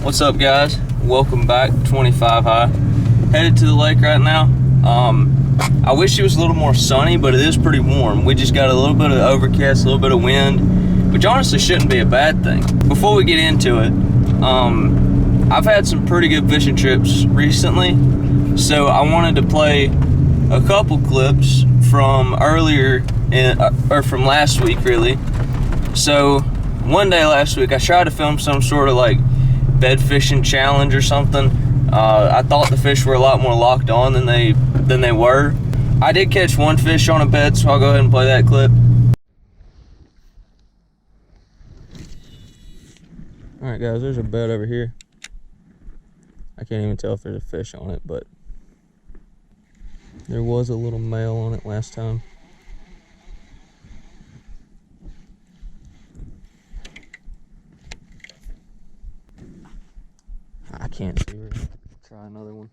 What's up, guys? Welcome back. 25 high. Headed to the lake right now. I wish it was a little more sunny, but it is pretty warm. We just got a little bit of overcast, a little bit of wind, which honestly shouldn't be a bad thing. Before we get into it, I've had some pretty good fishing trips recently, so I wanted to play a couple clips from earlier or from last week, really. So one day last week I tried to film some sort of like bed fishing challenge or something. I thought the fish were a lot more locked on than they were. I did catch one fish on a bed, so I'll go ahead and play that clip. Alright guys, there's a bed over here. I can't even tell if there's a fish on it, but there was a little male on it last time. I can't see her. Try another one.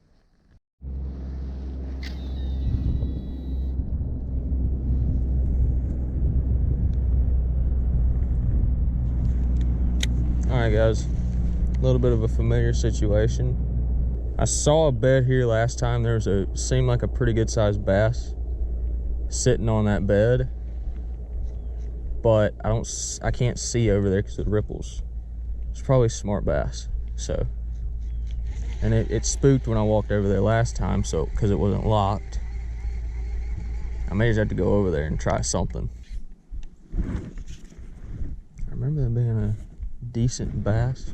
Alright guys, a little bit of a familiar situation. I saw a bed here last time. There was seemed like a pretty good sized bass sitting on that bed, but I can't see over there because of the ripples. It's probably a smart bass. So, and it spooked when I walked over there last time, so because it wasn't locked. I may just have to go over there and try something. I remember there being a decent bass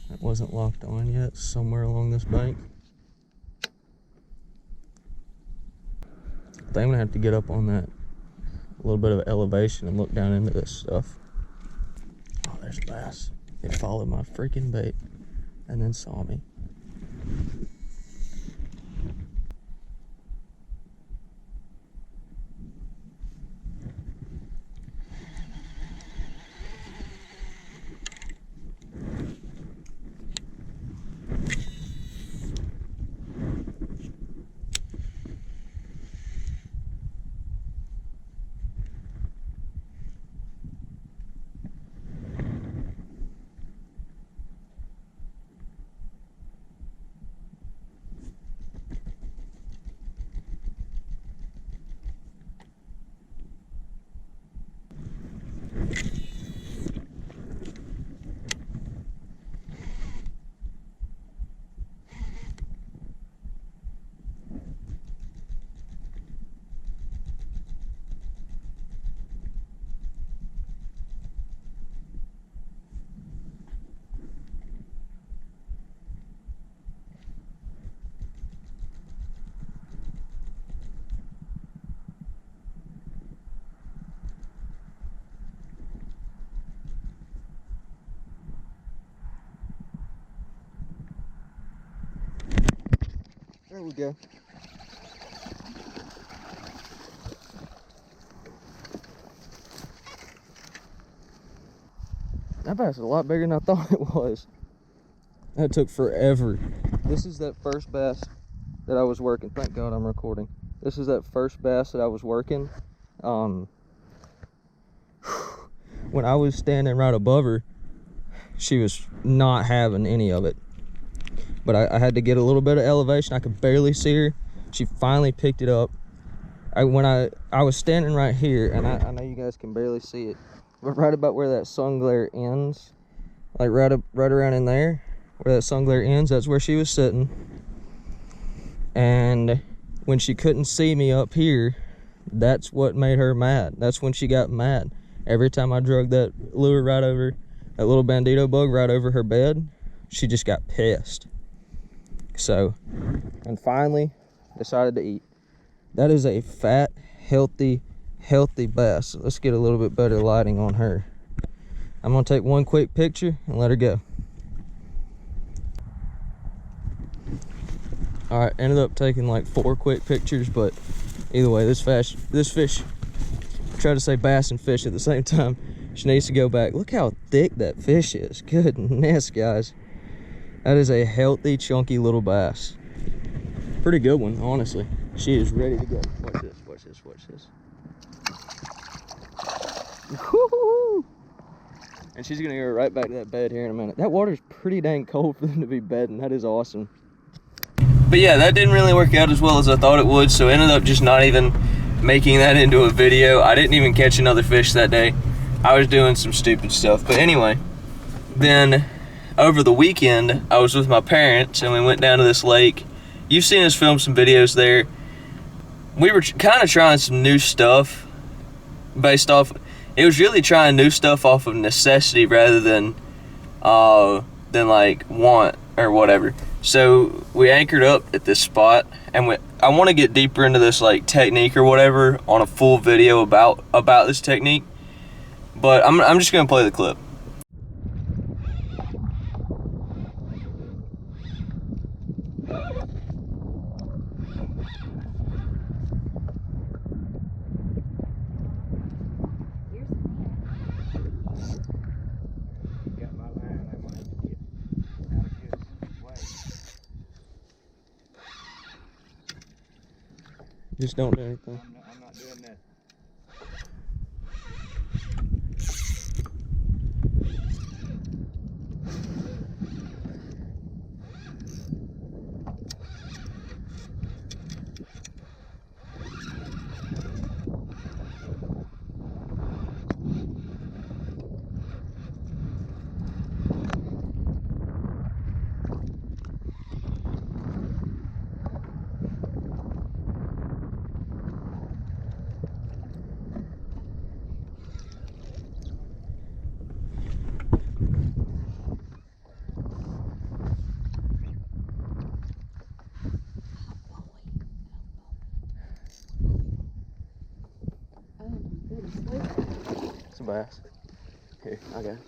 that wasn't locked on yet somewhere along this bank. I think I'm gonna have to get up on that little bit of elevation and look down into this stuff. Oh, there's a bass. It followed my freaking bait and then saw me. There we go. That bass is a lot bigger than I thought it was. That took forever. This is that first bass that I was working. Thank God I'm recording. This is that first bass that I was working. When I was standing right above her, she was not having any of it. But I had to get a little bit of elevation. I could barely see her. She finally picked it up. When I was standing right here, and I know you guys can barely see it, but right about where that sun glare ends, like right around in there, where that sun glare ends, that's where she was sitting. And when she couldn't see me up here, that's what made her mad. That's when she got mad. Every time I drug that lure right over, that little bandito bug right over her bed, she just got pissed. So, and finally decided to eat. That is a fat, healthy bass. Let's get a little bit better lighting on her. I'm gonna take one quick picture and let her go. All right, ended up taking like 4 quick pictures, but either way, this fish, try to say bass and fish at the same time. She needs to go back. Look how thick that fish is. Goodness, guys. That is a healthy, chunky little bass. Pretty good one, honestly. She is ready to go. Watch this, watch this, watch this. Woo-hoo-hoo. And she's gonna go right back to that bed here in a minute. That water's pretty dang cold for them to be bedding. That is awesome. But yeah, that didn't really work out as well as I thought it would, so I ended up just not even making that into a video. I didn't even catch another fish that day. I was doing some stupid stuff. But anyway, then over the weekend, I was with my parents and we went down to this lake. You've seen us film some videos there. We were kind of trying some new stuff based off, it was really trying new stuff off of necessity rather than like want or whatever. So we anchored up at this spot, and I want to get deeper into this like technique or whatever on a full video about this technique, but I'm just gonna play the clip. Just don't do anything. I'm not doing that. It's a bass. Here, I got it.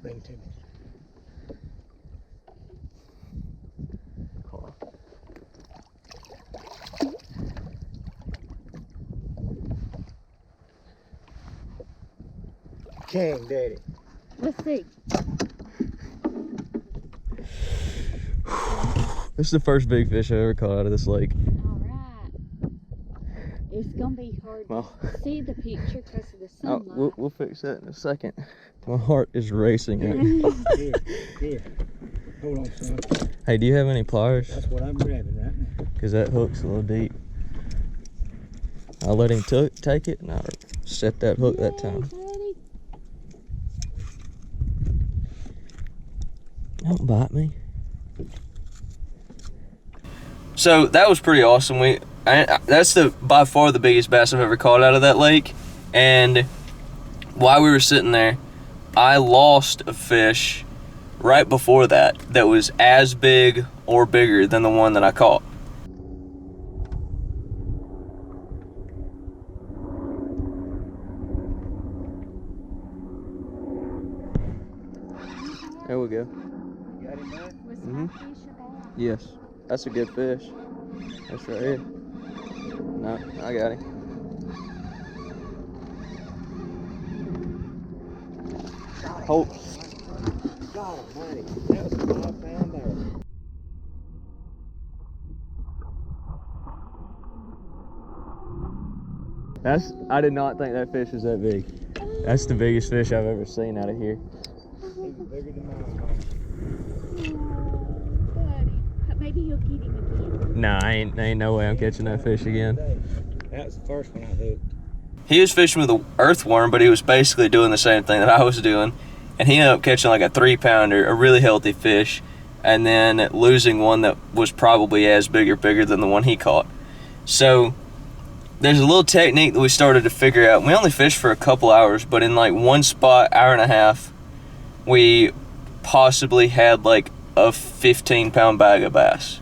Bring it to me. Cool. King, daddy. Let's see. This is the first big fish I ever caught out of this lake. Alright. It's gonna be hard Well, to see the picture because of the oh, sunlight. we'll fix that in a second. My heart is racing. Here. Hold on, son. Hey, do you have any pliers? That's what I'm grabbing right now. Because that hook's a little deep. I'll let him take it and I'll set that hook that time. Buddy. Don't bite me. So that was pretty awesome. That's by far the biggest bass I've ever caught out of that lake. And while we were sitting there, I lost a fish right before that was as big or bigger than the one that I caught. There we go. You got him, bud? Was Mhm. my fish a bass? Yes, that's a good fish. That's right here. No, I got him. Hold. Got him, buddy. That was a 5-pound barrel. I did not think that fish was that big. That's the biggest fish I've ever seen out of here. Even bigger than mine, Oh, buddy. But maybe you'll get him again. Nah, ain't no way I'm catching that fish again. That was the first one I hooked. He was fishing with an earthworm, but he was basically doing the same thing that I was doing. And he ended up catching like a 3-pounder, a really healthy fish, and then losing one that was probably as big or bigger than the one he caught. So there's a little technique that we started to figure out. We only fished for a couple hours, but in like one spot, hour and a half, we possibly had like a 15-pound bag of bass.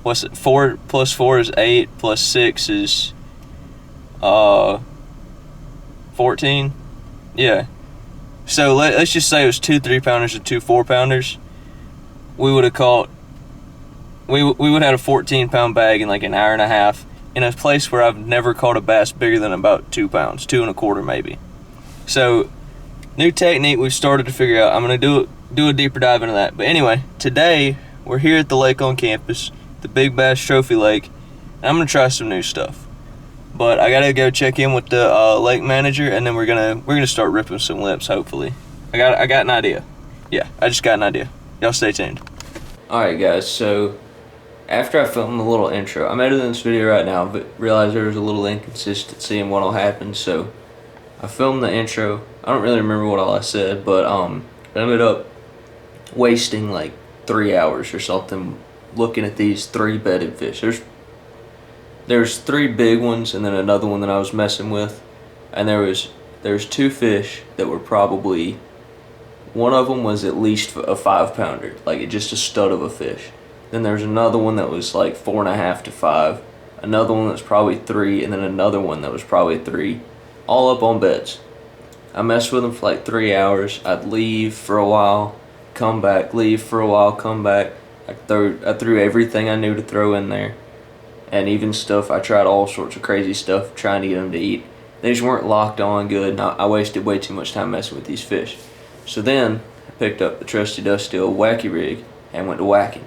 What's it? 4 plus 4 is 8, plus 6 is 14. Yeah. So let's just say it was 2 3-pounders and 2 4-pounders. We would have caught. We would have had a 14-pound bag in like an hour and a half in a place where I've never caught a bass bigger than about 2 pounds, 2 1/4 maybe. So new technique we've started to figure out. I'm gonna do a deeper dive into that. But anyway, today we're here at the lake on campus, the Big Bass Trophy Lake, and I'm gonna try some new stuff. But I gotta go check in with the lake manager, and then we're gonna start ripping some lips, hopefully. I got an idea. Yeah, I just got an idea. Y'all stay tuned. Alright guys, so after I filmed the little intro, I'm editing this video right now, but realized there was a little inconsistency in what'll happen, so I filmed the intro. I don't really remember what all I said, but I ended up wasting like 3 hours or something looking at these 3 bedded fish. There's 3 big ones and then another one that I was messing with, and there's 2 fish that were probably, one of them was at least a 5-pounder, like just a stud of a fish. Then there's another one that was like 4.5 to 5, another one that's probably 3, and then another one that was probably 3, all up on beds. I messed with them for like 3 hours. I'd leave for a while, come back, leave for a while, come back. I threw everything I knew to throw in there, and even stuff, I tried all sorts of crazy stuff trying to get them to eat. They just weren't locked on good, and I wasted way too much time messing with these fish. So then I picked up the trusty dusty old wacky rig and went to whacking.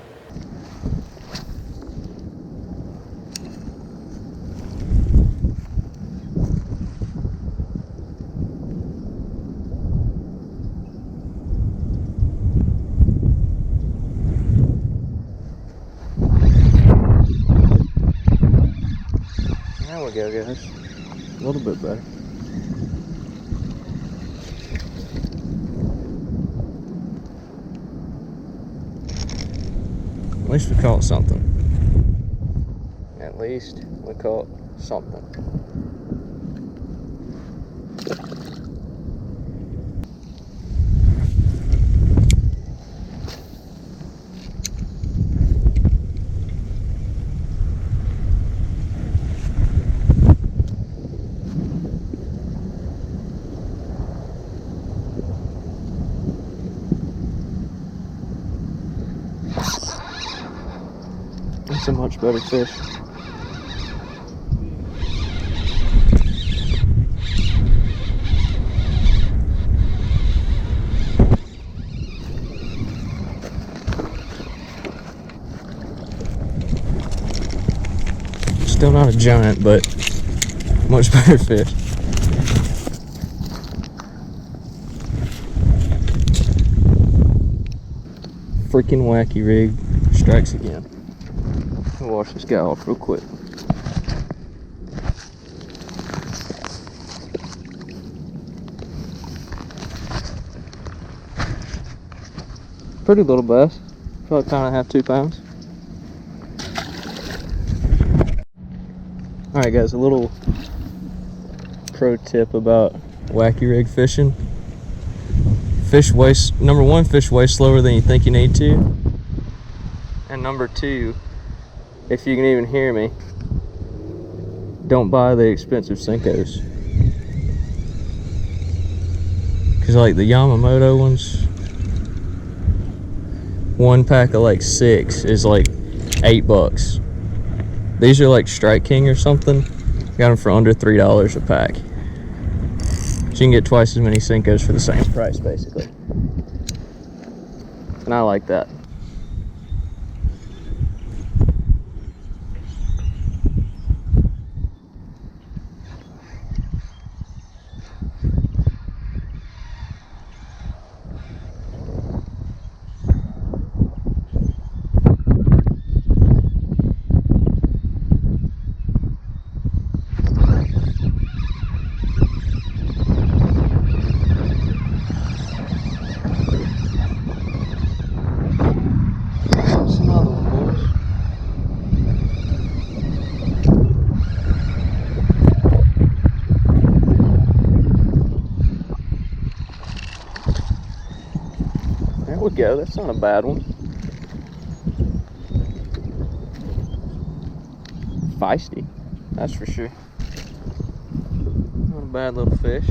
There we go, guys. A little bit better. At least we caught something. At least we caught something. That's a much better fish. Still not a giant, but much better fish. Freaking wacky rig strikes again. I'll wash this guy off real quick. Pretty little bass. Probably pound and a half, 2 pounds. Alright guys, a little pro tip about wacky rig fishing. Number 1, fish way slower than you think you need to. And number 2, if you can even hear me, don't buy the expensive Senkos. Cause like the Yamamoto ones, 1 pack of like 6 is like $8. These are like Strike King or something. Got them for under $3 a pack. So you can get twice as many Senkos for the same price, basically. And I like that. There we go, that's not a bad one. Feisty, that's for sure. Not a bad little fish.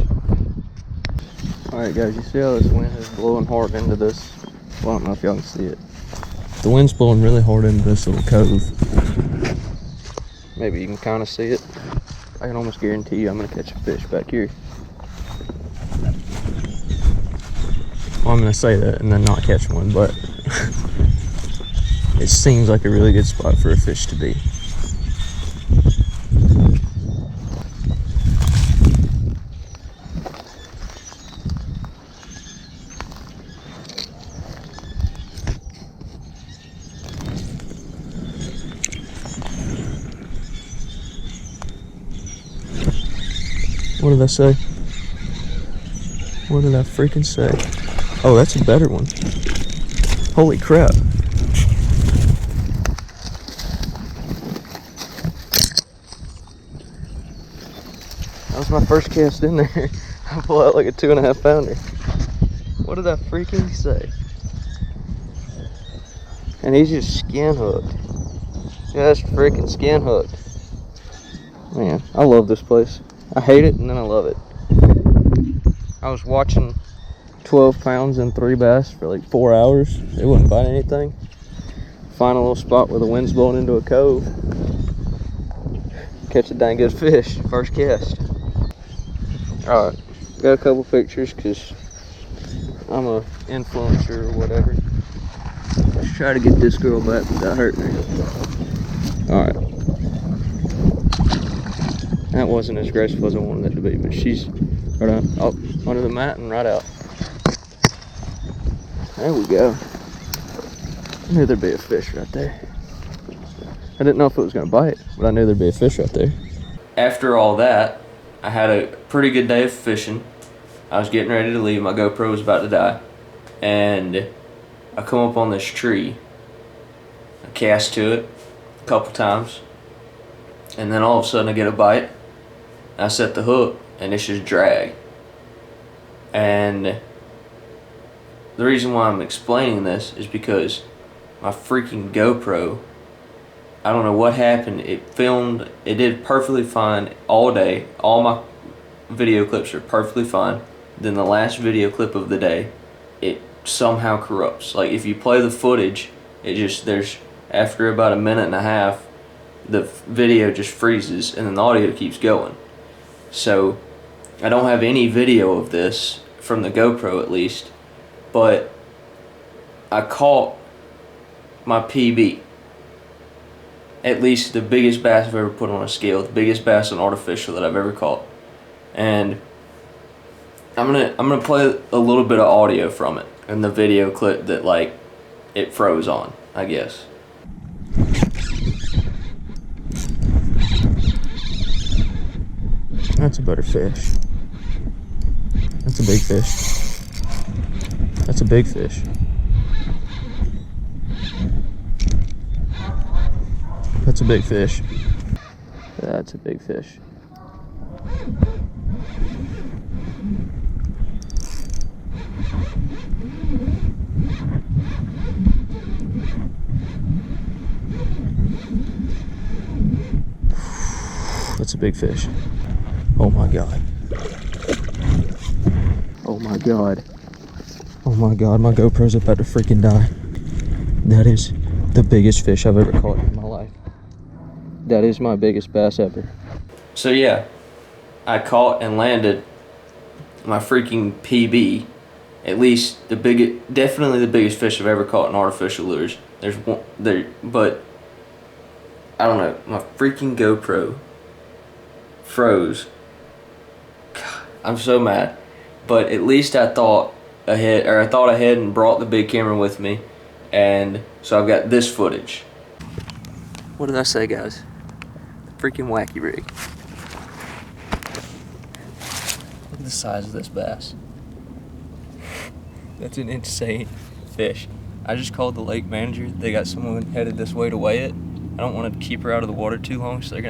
Alright guys, you see how this wind is blowing hard into this? Well, I don't know if y'all can see it. The wind's blowing really hard into this little cove. Maybe you can kind of see it. I can almost guarantee you I'm going to catch a fish back here. Well, I'm going to say that and then not catch one, but it seems like a really good spot for a fish to be. What did I say? What did I freaking say? Oh, that's a better one. Holy crap. That was my first cast in there. I pulled out like a 2.5 pounder. What did I freaking say? And he's just skin hooked. Just freaking skin hooked. Man, I love this place. I hate it and then I love it. I was watching 12 pounds and 3 bass for like 4 hours. It wouldn't bite anything. Find a little spot where the wind's blowing into a cove. Catch a dang good fish. First cast. Alright, got a couple pictures because I'm a influencer or whatever. Let's try to get this girl back without hurting her. Alright. That wasn't as graceful as I wanted it to be, but she's right on, up under the mat and right out. There we go. I knew there'd be a fish right there. I didn't know if it was gonna bite, but I knew there'd be a fish right there. After all that, I had a pretty good day of fishing. I was getting ready to leave. My GoPro was about to die. And I come up on this tree. I cast to it a couple times. And then all of a sudden I get a bite. I set the hook and it's just drag. And the reason why I'm explaining this is because my freaking GoPro, I don't know what happened. It did perfectly fine all day. All my video clips are perfectly fine. Then the last video clip of the day, it somehow corrupts. Like if you play the footage, after about 1.5 minutes, the video just freezes and then the audio keeps going. So I don't have any video of this from the GoPro at least, but I caught my PB. At least the biggest bass I've ever put on a scale, the biggest bass on artificial that I've ever caught. And I'm gonna play a little bit of audio from it and the video clip that like it froze on, I guess. That's a better fish. That's a big fish. That's a big fish. That's a big fish. That's a big fish. That's a big fish. Oh my god. Oh my god. Oh my god, my GoPro's about to freaking die. That is the biggest fish I've ever caught in my life. That is my biggest bass ever. So yeah, I caught and landed my freaking PB. At least definitely the biggest fish I've ever caught in artificial lures. There's one there, but I don't know. My freaking GoPro froze. God, I'm so mad. But at least I thought ahead, and brought the big camera with me, and so I've got this footage. What did I say, guys? Freaking wacky rig. Look at the size of this bass. That's an insane fish. I just called the lake manager. They got someone headed this way to weigh it. I don't want to keep her out of the water too long, so they're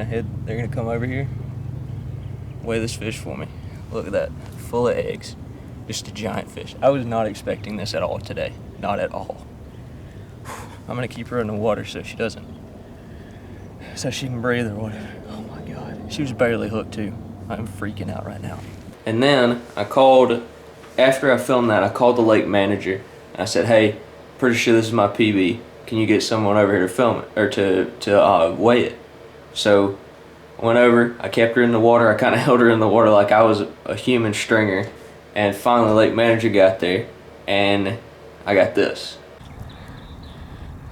gonna come over here, weigh this fish for me. Look at that, full of eggs. Just a giant fish. I was not expecting this at all today. Not at all. I'm gonna keep her in the water so she can breathe or whatever. Oh my god. She was barely hooked too. I'm freaking out right now. And then after I filmed that, I called the lake manager. I said, hey, pretty sure this is my PB. Can you get someone over here to film it, or to weigh it? So I went over, I kept her in the water. I kind of held her in the water like I was a human stringer. And finally the lake manager got there and I got this.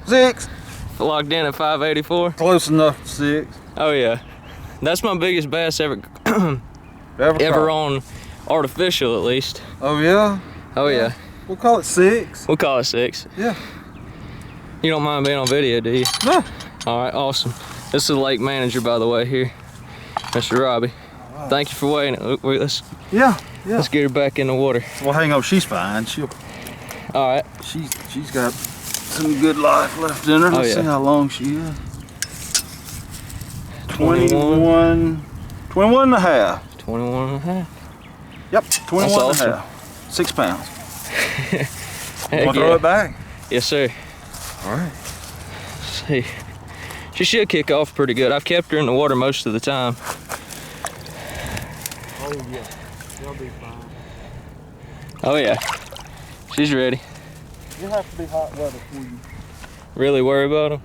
6. Locked in at 584. Close enough, 6. Oh yeah. That's my biggest bass ever Ever on artificial at least. Oh yeah? Oh yeah. We'll call it 6. We'll call it 6. Yeah. You don't mind being on video, do you? No. Alright, awesome. This is the lake manager, by the way, here. Mr. Robbie. All Thank you for waiting. Let's Yeah. let's get her back in the water. Well, hang on. She's fine. She'll. All right. She's got some good life left in her. Let's see how long she is. 21 and a half. 21 and a half. Yep, 21 That's and awesome. a half. 6 pounds. Heck Want to throw it back? Yes, sir. All right. See, she should kick off pretty good. I've kept her in the water most of the time. Oh yeah, she'll be fine. Oh yeah, she's ready. You'll have to be hot weather for you. Really worry about them?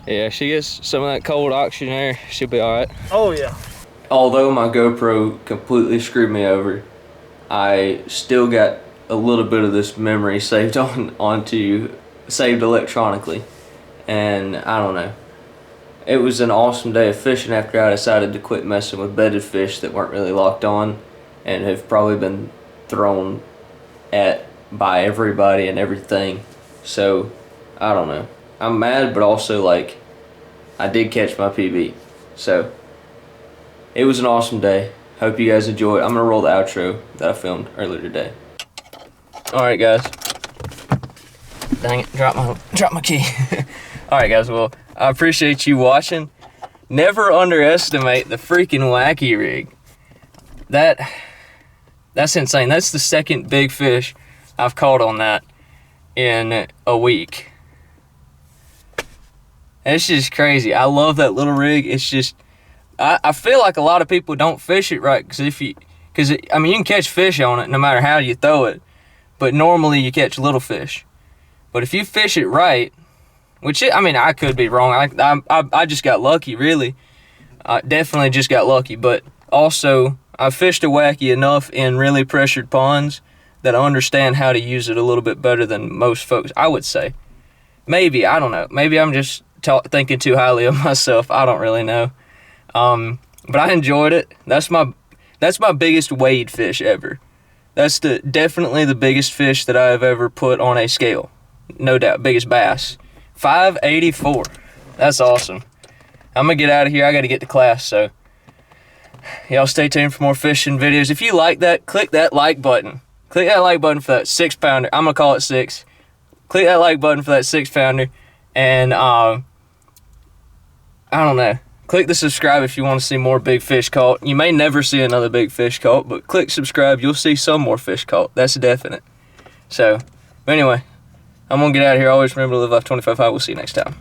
Yeah, she gets some of that cold oxygen air, she'll be all right. Oh yeah. Although my GoPro completely screwed me over, I still got a little bit of this memory saved saved electronically. And I don't know. It was an awesome day of fishing after I decided to quit messing with bedded fish that weren't really locked on and have probably been thrown at by everybody and everything. So, I don't know. I'm mad, but also like, I did catch my PB. So, it was an awesome day. Hope you guys enjoyed. I'm gonna roll the outro that I filmed earlier today. Alright guys. Dang it, drop my key. Alright guys, well, I appreciate you watching. Never underestimate the freaking wacky rig. That's insane. That's the second big fish I've caught on that in a week. It's just crazy. I love that little rig. It's just, I feel like a lot of people don't fish it right, because I mean, you can catch fish on it no matter how you throw it, but normally you catch little fish. But if you fish it right, I mean, I could be wrong. I just got lucky, really. I definitely just got lucky, but also I fished a wacky enough in really pressured ponds that I understand how to use it a little bit better than most folks, I would say. Maybe, I don't know. Maybe I'm just thinking too highly of myself. I don't really know. But I enjoyed it. That's my biggest wade fish ever. That's definitely the biggest fish that I have ever put on a scale. No doubt, biggest bass. 584. That's awesome. I'm gonna get out of here. I gotta get to class, so y'all stay tuned for more fishing videos. If you like that, click that like button. Click that like button for that 6-pounder. I'm gonna call it 6. Click that like button for that 6-pounder, and I don't know. Click the subscribe if you want to see more big fish caught. You may never see another big fish caught, but click subscribe. You'll see some more fish caught. That's definite. So, anyway, I'm going to get out of here. Always remember to live life 25 high. We'll see you next time.